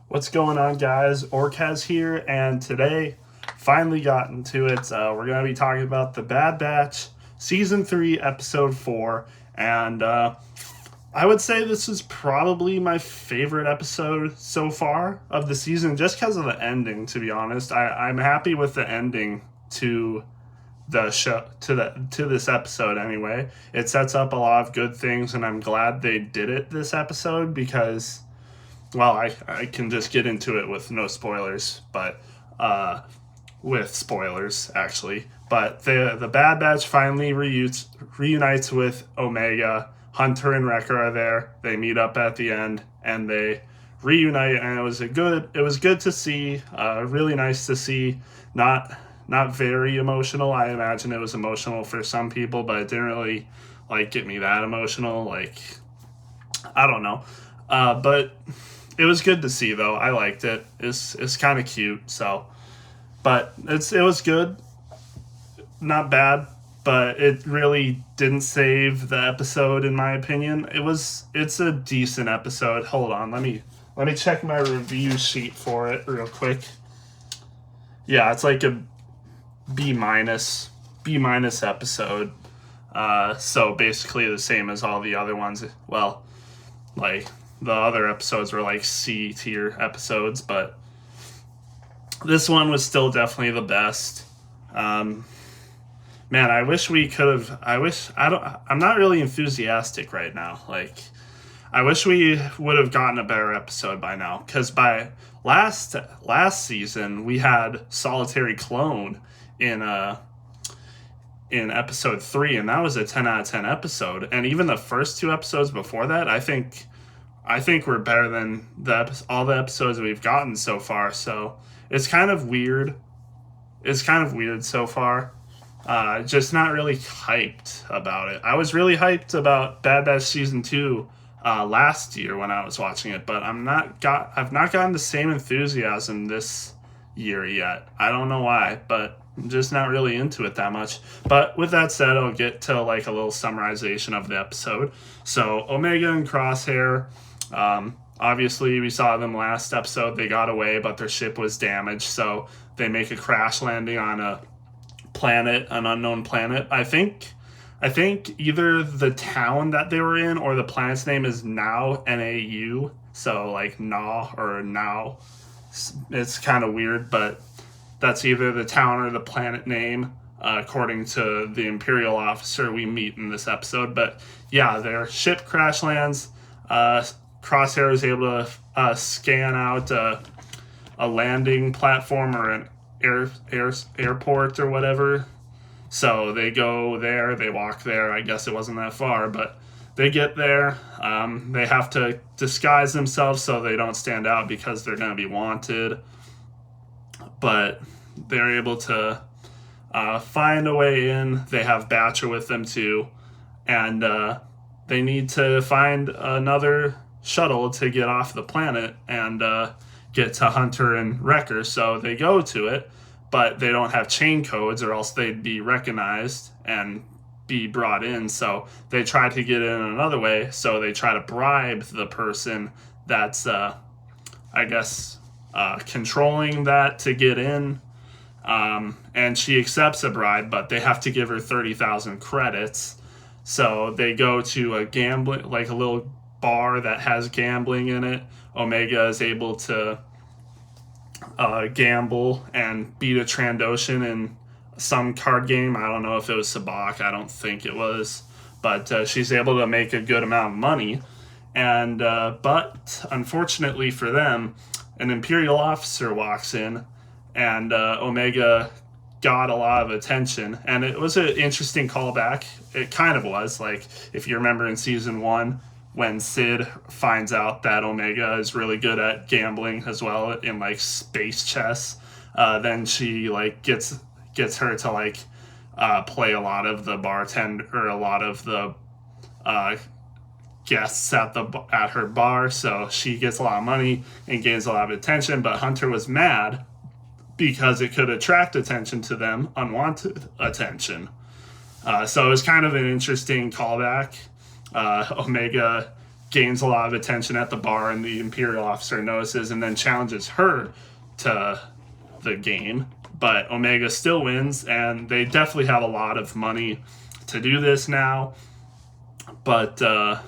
What's going on, guys? Orkaz here, and today, finally got into it. We're going to be talking about The Bad Batch, Season 3, Episode 4, and I would say this is probably my favorite episode so far of the season, just because of the ending, to be honest. I'm happy with the ending to the show to this episode anyway. It sets up a lot of good things, and I'm glad they did it this episode because, well, I can just get into it with no spoilers, but with spoilers actually. But the Bad Batch finally reunites with Omega. Hunter and Wrecker are there. They meet up at the end and they reunite, and it was good to see. Really nice to see. Not very emotional. I imagine it was emotional for some people, but it didn't really like get me that emotional. Like, I don't know. But it was good to see though. I liked it. It's kind of cute. So, but it was good, not bad. But it really didn't save the episode, in my opinion. It's a decent episode. Hold on, let me check my review sheet for it real quick. Yeah, it's like a B minus episode. So basically the same as all the other ones. Well, like the other episodes were like C tier episodes, but this one was still definitely the best. Um, Man, I wish we could have. I wish I don't. I'm not really enthusiastic right now. Like, I wish we would have gotten a better episode by now. Because by last season we had Solitary Clone in in episode 3, and that was a 10 out of 10 episode. And even the first two episodes before that, I think we're better than all the episodes we've gotten so far. So it's kind of weird. It's kind of weird so far. Just not really hyped about it. I was really hyped about Bad Batch season 2 last year when I was watching it, but I've not gotten the same enthusiasm this year yet. I don't know why, but I'm just not really into it that much. But with that said, I'll get to like a little summarization of the episode. So Omega and Crosshair, obviously we saw them last episode. They got away, but their ship was damaged, so they make a crash landing on a planet, an unknown planet. I think either the town that they were in or the planet's name is Now, Nau. So like Na or Now. It's kind of weird, but that's either the town or the planet name, according to the Imperial officer we meet in this episode. But yeah, their ship crash lands. Crosshair is able to scan out a landing platform or an airport or whatever. So they go there, they walk there. I guess it wasn't that far, but they get there. They have to disguise themselves so they don't stand out because they're going to be wanted. But they're able to find a way in. They have Batcher with them too, and they need to find another shuttle to get off the planet and get to Hunter and Wrecker. So they go to it, but they don't have chain codes, or else they'd be recognized and be brought in. So they try to get in another way. So they try to bribe the person that's, I guess, controlling that to get in. And she accepts a bribe, but they have to give her 30,000 credits. So they go to a gambling, like a little bar that has gambling in it. Omega is able to gamble and beat a Trandoshan in some card game. I don't know if it was Sabak. I don't think it was. But she's able to make a good amount of money. And but unfortunately for them, an Imperial officer walks in, and Omega got a lot of attention. And it was an interesting callback. It kind of was. Like, if you remember in season 1, when Sid finds out that Omega is really good at gambling as well in like space chess, then she like gets her to like play a lot of the bartender, or a lot of the guests at her bar, so she gets a lot of money and gains a lot of attention. But Hunter was mad because it could attract attention to them, unwanted attention. So it was kind of an interesting callback. Omega gains a lot of attention at the bar, and the Imperial officer notices and then challenges her to the game. But Omega still wins, and they definitely have a lot of money to do this now. But the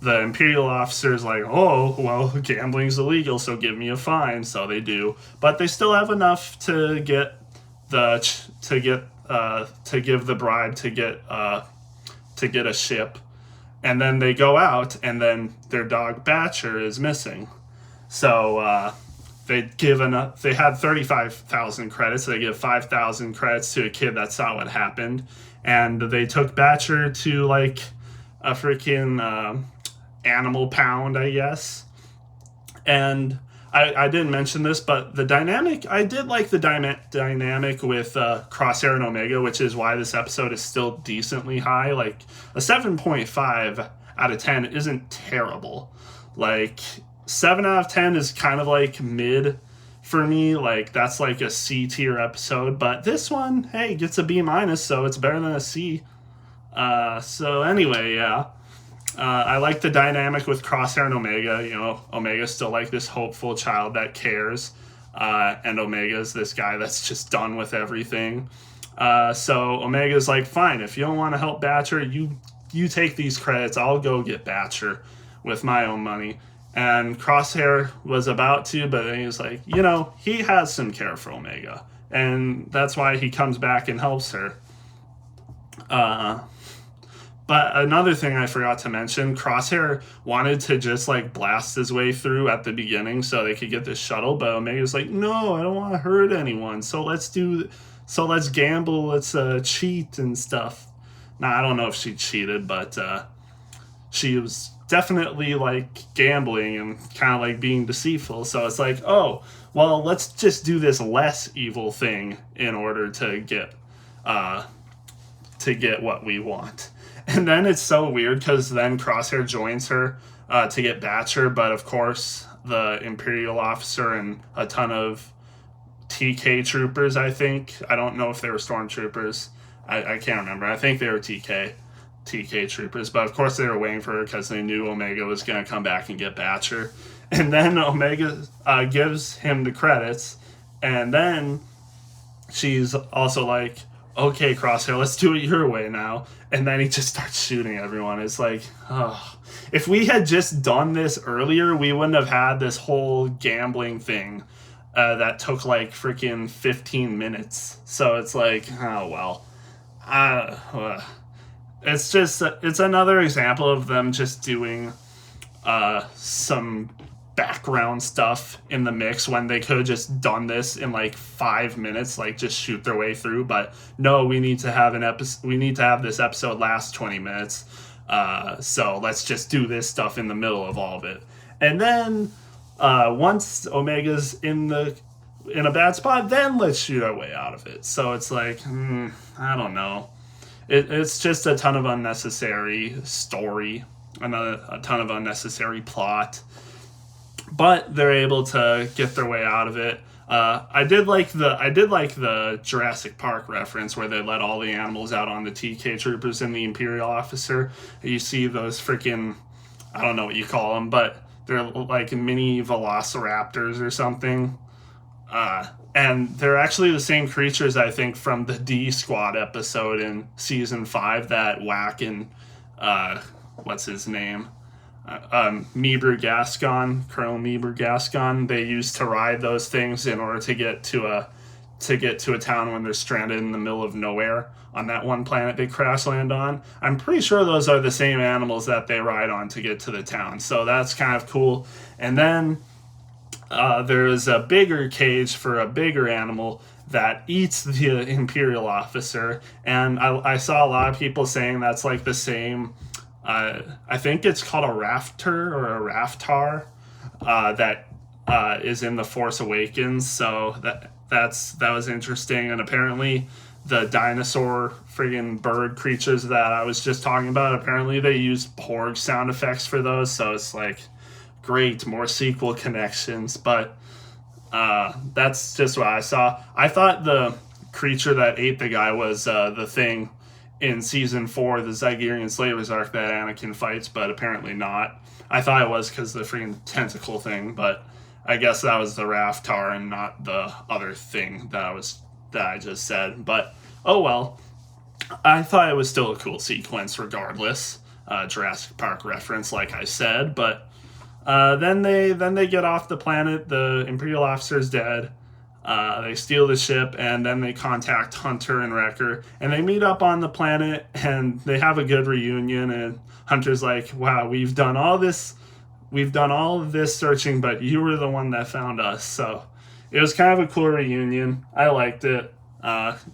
Imperial officer is like, oh, well, gambling's illegal, so give me a fine. So they do, but they still have enough to get to give the bribe to get a ship, and then they go out, and then their dog Batcher is missing. So they had 35,000 credits. So they give 5,000 credits to a kid that saw what happened, and they took Batcher to like a freaking animal pound, I guess. And I didn't mention this, but the dynamic, I did like the dynamic with Crosshair and Omega, which is why this episode is still decently high. Like, a 7.5 out of 10 isn't terrible. Like, 7 out of 10 is kind of like mid for me. Like, that's like a C tier episode. But this one, hey, gets a B minus, so it's better than a C. So anyway, yeah. I like the dynamic with Crosshair and Omega. You know, Omega's still like this hopeful child that cares. And Omega's this guy that's just done with everything. So Omega's like, fine, if you don't want to help Batcher, you take these credits. I'll go get Batcher with my own money. And Crosshair was about to, but then he was like, you know, he has some care for Omega. And that's why he comes back and helps her. But another thing I forgot to mention, Crosshair wanted to just like blast his way through at the beginning so they could get this shuttle, but Omega's like, no, I don't want to hurt anyone. So let's gamble, let's cheat and stuff. Now, I don't know if she cheated, but she was definitely like gambling and kind of like being deceitful. So it's like, oh, well, let's just do this less evil thing in order to get what we want. And then it's so weird because then Crosshair joins her to get Batcher, but of course the Imperial officer and a ton of TK troopers, I think. I don't know if they were stormtroopers. I can't remember. I think they were TK troopers, but of course they were waiting for her because they knew Omega was going to come back and get Batcher. And then Omega gives him the credits, and then she's also like, okay, Crosshair, let's do it your way now. And then he just starts shooting everyone. It's like, oh. If we had just done this earlier, we wouldn't have had this whole gambling thing that took like freaking 15 minutes. So it's like, oh, well. It's another example of them just doing some background stuff in the mix when they could have just done this in like 5 minutes, like just shoot their way through. But no, we need to have this episode last 20 minutes. So let's just do this stuff in the middle of all of it. And then once Omega's in a bad spot, then let's shoot our way out of it. So it's like, I don't know. It's just a ton of unnecessary story and a ton of unnecessary plot. But they're able to get their way out of it. I did like the Jurassic Park reference where they let all the animals out on the TK troopers and the Imperial officer. You see those freaking, I don't know what you call them, but they're like mini velociraptors or something. And they're actually the same creatures, I think, from the D Squad episode in season 5 that Whack and what's his name? Meeber Gascon, Colonel Meeber Gascon, they used to ride those things in order to get to a town when they're stranded in the middle of nowhere on that one planet they crash land on. I'm pretty sure those are the same animals that they ride on to get to the town, so that's kind of cool. And then there's a bigger cage for a bigger animal that eats the Imperial officer, and I saw a lot of people saying that's like the same. I think it's called a Rafter or a Raftar that is in The Force Awakens. So that was interesting. And apparently the dinosaur friggin' bird creatures that I was just talking about, apparently they use Porg sound effects for those. So it's like, great, more sequel connections. But that's just what I saw. I thought the creature that ate the guy was the thing in season 4, the Zygerian Slavers arc, that Anakin fights, but apparently not. I thought it was because of the freaking tentacle thing, but I guess that was the Raftar and not the other thing that I just said. But oh well. I thought it was still a cool sequence regardless. Jurassic Park reference, like I said, but then they get off the planet. The Imperial officer's dead. They steal the ship, and then they contact Hunter and Wrecker, and they meet up on the planet, and they have a good reunion. And Hunter's like, "Wow, we've done all of this searching, but you were the one that found us." So it was kind of a cool reunion. I liked it.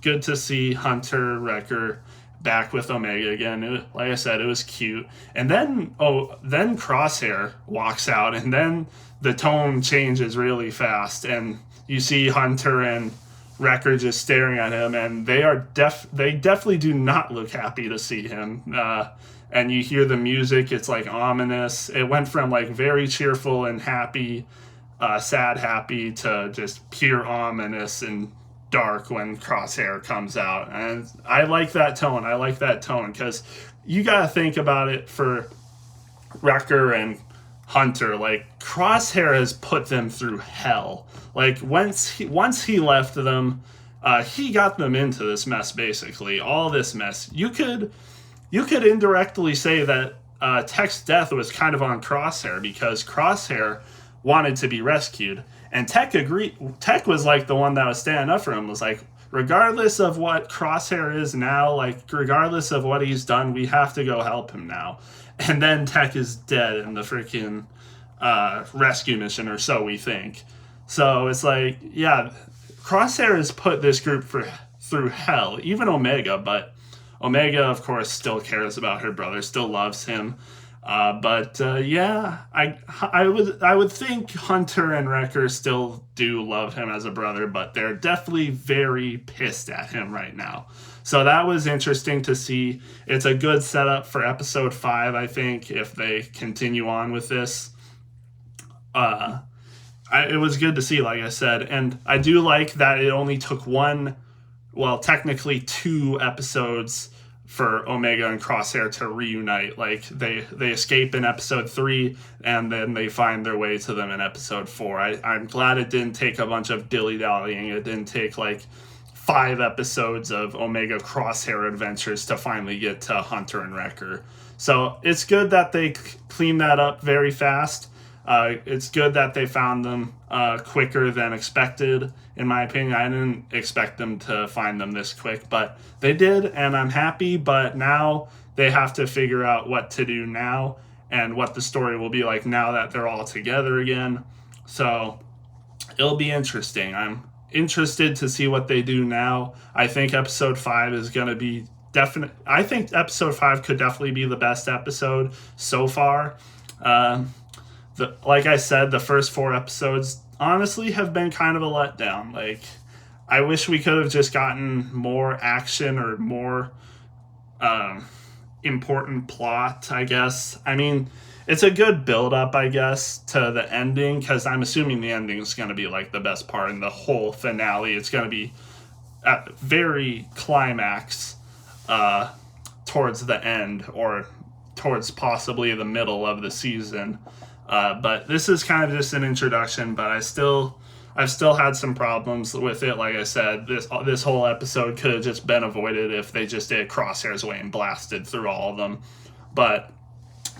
Good to see Hunter, Wrecker back with Omega again. Like I said, it was cute. And then Crosshair walks out, and then the tone changes really fast, and you see Hunter and Wrecker just staring at him, and they definitely do not look happy to see him. And you hear the music; it's like ominous. It went from like very cheerful and happy, sad happy, to just pure ominous and dark when Crosshair comes out. And I like that tone. Because you gotta think about it for Wrecker and Hunter. Like, Crosshair has put them through hell. Like, once he left them, he got them into this mess, basically. All this mess. You could indirectly say that Tech's death was kind of on Crosshair, because Crosshair wanted to be rescued. And Tech agreed. Tech was like the one that was standing up for him, was like, regardless of what Crosshair is now, like, regardless of what he's done, we have to go help him now. And then Tech is dead in the freaking rescue mission, or so we think. So it's like, yeah, Crosshair has put this group through hell, even Omega, but Omega, of course, still cares about her brother, still loves him. Yeah, I would think Hunter and Wrecker still do love him as a brother, but they're definitely very pissed at him right now. So that was interesting to see. It's a good setup for episode 5, I think, if they continue on with this. It was good to see, like I said, and I do like that it only took technically 2 episodes for Omega and Crosshair to reunite. Like, they escape in episode 3, and then they find their way to them in episode 4. I'm glad it didn't take a bunch of dilly-dallying. It didn't take, 5 episodes of Omega Crosshair adventures to finally get to Hunter and Wrecker. So it's good that they cleaned that up very fast. It's good that they found them quicker than expected, in my opinion. I didn't expect them to find them this quick, but they did, and I'm happy. But now they have to figure out what to do now and what the story will be like now that they're all together again. So it'll be interesting. I'm interested to see what they do now. I think episode 5 is going to be I think episode 5 could definitely be the best episode so far. Like I said, the first 4 episodes honestly have been kind of a letdown. Like, I wish we could have just gotten more action or more important plot, I guess. I mean, it's a good build-up, I guess, to the ending, because I'm assuming the ending is going to be, the best part in the whole finale. It's going to be at very climax towards the end, or towards possibly the middle of the season. But this is kind of just an introduction, but I've still had some problems with it. Like I said, this whole episode could have just been avoided if they just did Crosshair's way and blasted through all of them. But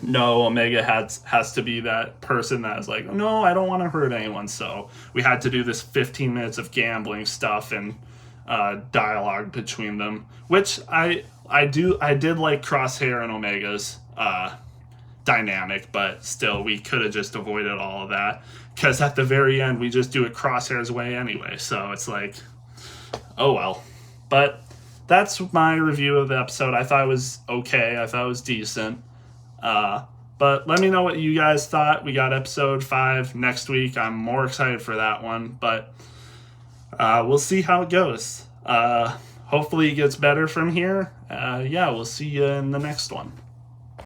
no, Omega has to be that person that is like, no, I don't want to hurt anyone. So we had to do this 15 minutes of gambling stuff and dialogue between them, which I did like Crosshair and Omega's dynamic, but still, we could have just avoided all of that, because at the very end we just do it Crosshair's way anyway. So it's like, oh well. But that's my review of the episode. I thought it was okay. I thought it was decent. But let me know what you guys thought. We got episode 5 next week. I'm more excited for that one, but we'll see how it goes. Hopefully it gets better from here. We'll see you in the next one.